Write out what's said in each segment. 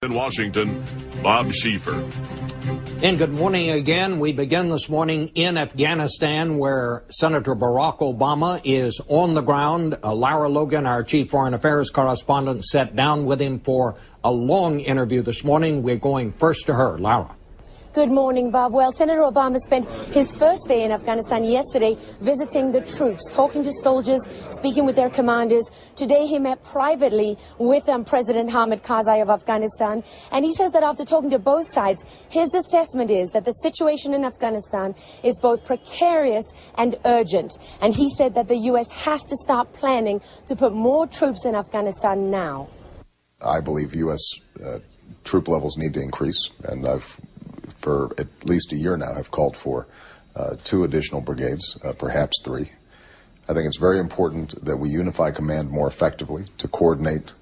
In Washington, Bob Schieffer. And good morning again. We begin this morning in Afghanistan, where Senator Barack Obama is on the ground. Lara Logan, our chief foreign affairs correspondent, sat down with him for a long interview this morning. We're going first to her. Lara. Good morning, Bob. Well, Senator Obama spent his first day in Afghanistan yesterday visiting the troops, talking to soldiers, speaking with their commanders. Today he met privately with President Hamid Karzai of Afghanistan, and he says that after talking to both sides, his assessment is that the situation in Afghanistan is both precarious and urgent. And he said that the U.S. has to start planning to put more troops in Afghanistan now. I believe U.S. Troop levels need to increase, and for at least a year now, have called for 2 additional brigades, perhaps 3. I think it's very important that we unify command more effectively to coordinate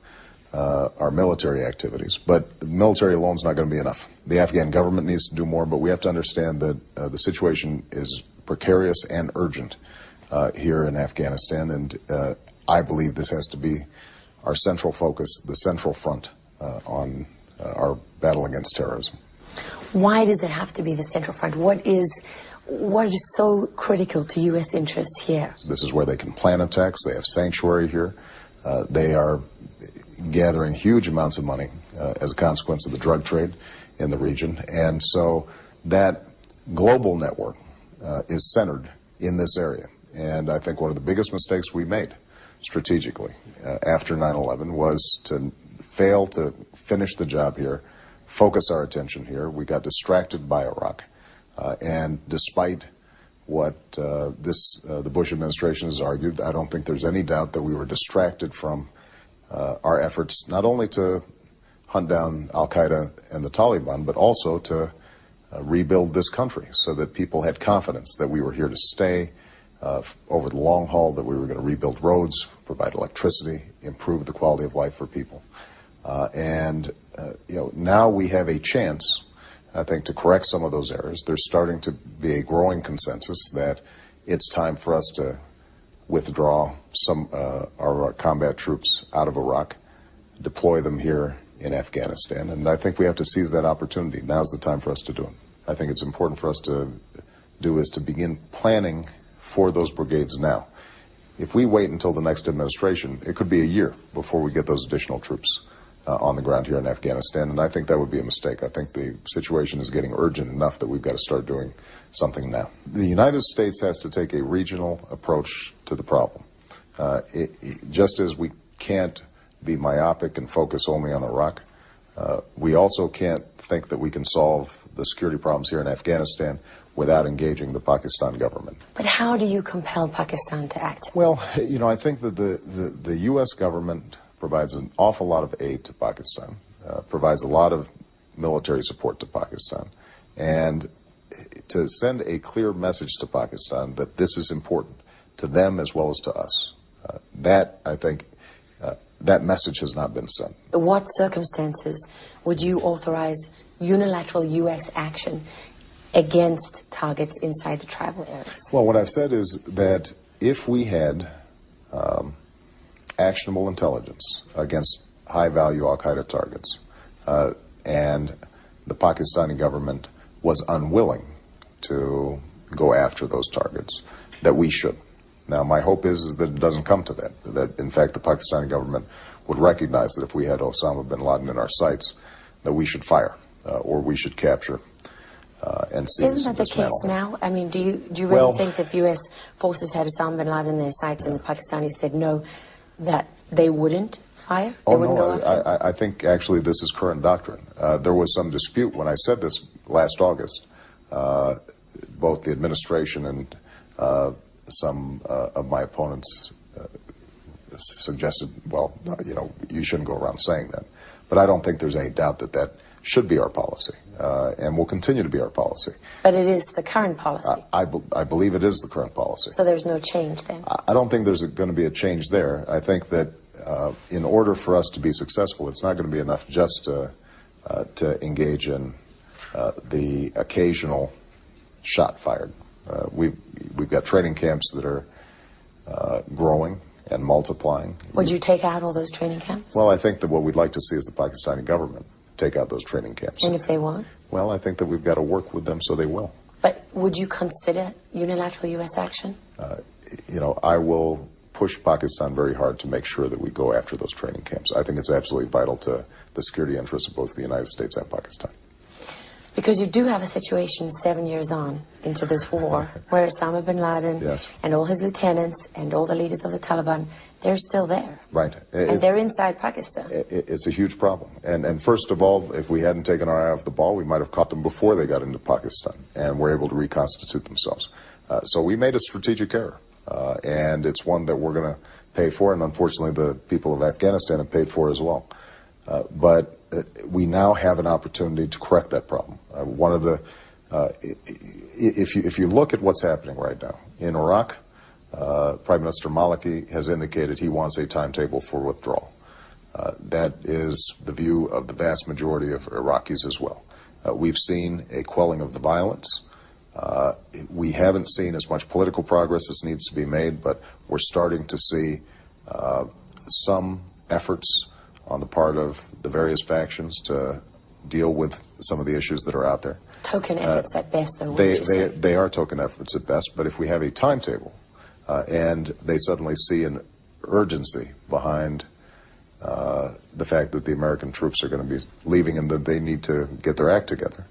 our military activities. But military alone is not going to be enough. The Afghan government needs to do more, but we have to understand that the situation is precarious and urgent here in Afghanistan, and I believe this has to be our central focus, the central front on our battle against terrorism. Why does it have to be the central front? What is so critical to U.S. interests here? This is where they can plan attacks. They have sanctuary here. They are gathering huge amounts of money as a consequence of the drug trade in the region. And so that global network is centered in this area. And I think one of the biggest mistakes we made strategically after 9/11 was to fail to finish the job here, focus our attention here. We got distracted by Iraq. And despite what the Bush administration has argued, I don't think there's any doubt that we were distracted from our efforts not only to hunt down al-Qaeda and the Taliban, but also to rebuild this country so that people had confidence that we were here to stay over the long haul, that we were going to rebuild roads, provide electricity, improve the quality of life for people. Now we have a chance, I think, to correct some of those errors. There's starting to be a growing consensus that it's time for us to withdraw some our combat troops out of Iraq, deploy them here in Afghanistan, and I think we have to seize that opportunity. Now's the time for us to do it. I think it's important for us to do is to begin planning for those brigades now. If we wait until the next administration, it could be a year before we get those additional troops on the ground here in Afghanistan, and I think that would be a mistake. I think the situation is getting urgent enough that we've got to start doing something now. The United States has to take a regional approach to the problem. Just as we can't be myopic and focus only on Iraq, we also can't think that we can solve the security problems here in Afghanistan without engaging the Pakistan government. But how do you compel Pakistan to act? Well, I think that the U.S. government provides an awful lot of aid to Pakistan, provides a lot of military support to Pakistan, and to send a clear message to Pakistan that this is important to them as well as to us. I think, that message has not been sent. In what circumstances would you authorize unilateral U.S. action against targets inside the tribal areas? Well, what I've said is that if we had actionable intelligence against high-value al-Qaeda targets, and the Pakistani government was unwilling to go after those targets, that we should. Now, my hope is that it doesn't come to that in fact the Pakistani government would recognize that if we had Osama bin Laden in our sights, that we should fire, or we should capture and seize. Isn't that the case now? I mean, do you really think that if U.S. forces had Osama bin Laden in their sights and the Pakistanis said no, that they wouldn't fire? I think actually this is current doctrine. There was some dispute when I said this last August. Both the administration and some of my opponents suggested, well, you shouldn't go around saying that. But I don't think there's any doubt that that should be our policy, and will continue to be our policy. But it is the current policy. I believe it is the current policy. So there's no change then? I don't think there's going to be a change there. I think that in order for us to be successful, it's not going to be enough just to engage in the occasional shot fired. We've got training camps that are growing and multiplying. Would you take out all those training camps? Well, I think that what we'd like to see is the Pakistani government take out those training camps. And if they won't? Well, I think that we've got to work with them so they will. But would you consider unilateral U.S. action? I will push Pakistan very hard to make sure that we go after those training camps. I think it's absolutely vital to the security interests of both the United States and Pakistan. Because you do have a situation 7 years on into this war where Osama bin Laden and all his lieutenants and all the leaders of the Taliban, they're still there. Right. And they're inside Pakistan. It's a huge problem. And first of all, if we hadn't taken our eye off the ball, we might have caught them before they got into Pakistan and were able to reconstitute themselves. So we made a strategic error. And it's one that we're going to pay for, and unfortunately the people of Afghanistan have paid for as well. But we now have an opportunity to correct that problem. One of the, if you look at what's happening right now in Iraq, Prime Minister Maliki has indicated he wants a timetable for withdrawal. That is the view of the vast majority of Iraqis as well. We've seen a quelling of the violence. We haven't seen as much political progress as needs to be made, but we're starting to see some efforts on the part of the various factions to deal with some of the issues that are out there. Token efforts at best, though. They are token efforts at best, but if we have a timetable and they suddenly see an urgency behind the fact that the American troops are going to be leaving and that they need to get their act together,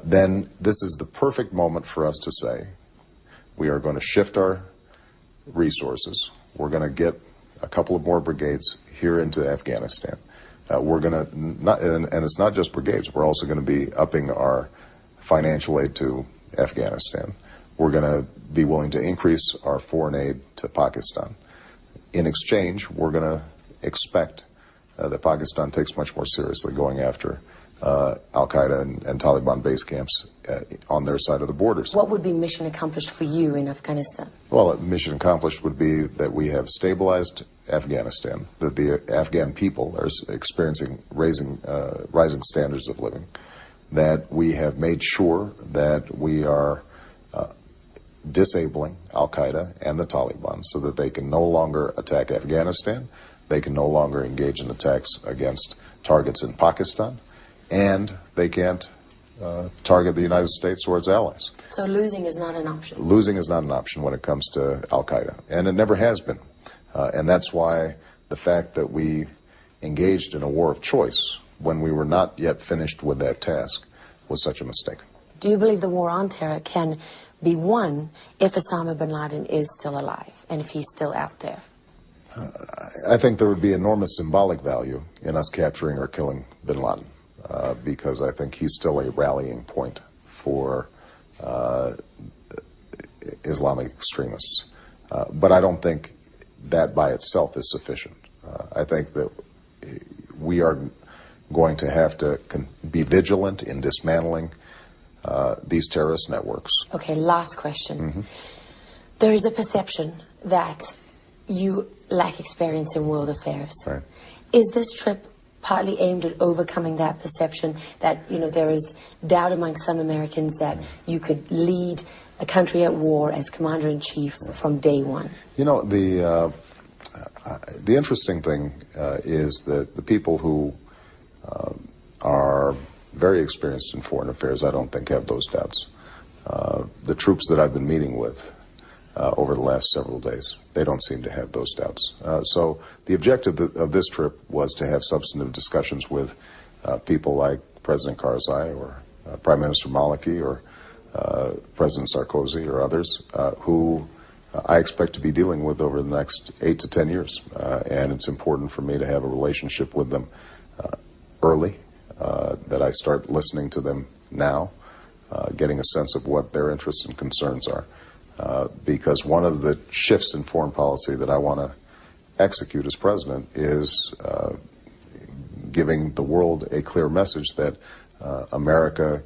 then this is the perfect moment for us to say we are going to shift our resources. We're going to get a couple of more brigades here into Afghanistan. We're going to, and it's not just brigades, we're also going to be upping our financial aid to Afghanistan. We're going to be willing to increase our foreign aid to Pakistan. In exchange, we're going to expect that Pakistan takes much more seriously going after Al-Qaeda and Taliban base camps on their side of the borders. What would be mission accomplished for you in Afghanistan? Well, mission accomplished would be that we have stabilized Afghanistan, that the Afghan people are experiencing rising standards of living, that we have made sure that we are disabling Al-Qaeda and the Taliban so that they can no longer attack Afghanistan, they can no longer engage in attacks against targets in Pakistan, and they can't target the United States or its allies. So losing is not an option? Losing is not an option when it comes to Al-Qaeda, and it never has been. And that's why the fact that we engaged in a war of choice when we were not yet finished with that task was such a mistake. Do you believe the war on terror can be won if Osama bin Laden is still alive and if he's still out there? I think there would be enormous symbolic value in us capturing or killing bin Laden. Because I think he's still a rallying point for Islamic extremists. But I don't think that by itself is sufficient. I think that we are going to have to be vigilant in dismantling these terrorist networks. Okay, last question. There is a perception that you lack experience in world affairs. Right. Is this trip partly aimed at overcoming that perception that, you know, there is doubt among some Americans that you could lead a country at war as commander-in-chief from day one? You know, the interesting thing is that the people who are very experienced in foreign affairs, I don't think have those doubts. The troops that I've been meeting with over the last several days, they don't seem to have those doubts. So the objective of this trip was to have substantive discussions with people like President Karzai or Prime Minister Maliki or President Sarkozy or others who I expect to be dealing with over the next 8 to 10 years. And it's important for me to have a relationship with them early, that I start listening to them now, getting a sense of what their interests and concerns are. Because one of the shifts in foreign policy that I want to execute as president is giving the world a clear message that America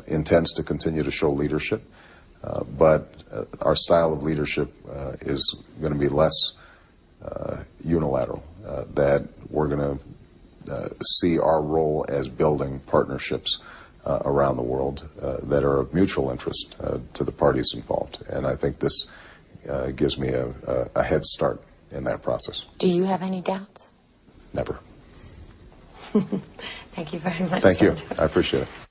intends to continue to show leadership, but our style of leadership is going to be less unilateral, that we're going to see our role as building partnerships around the world that are of mutual interest to the parties involved. And I think this gives me a head start in that process. Do you have any doubts? Never. Thank you very much. Thank you. Senator. I appreciate it.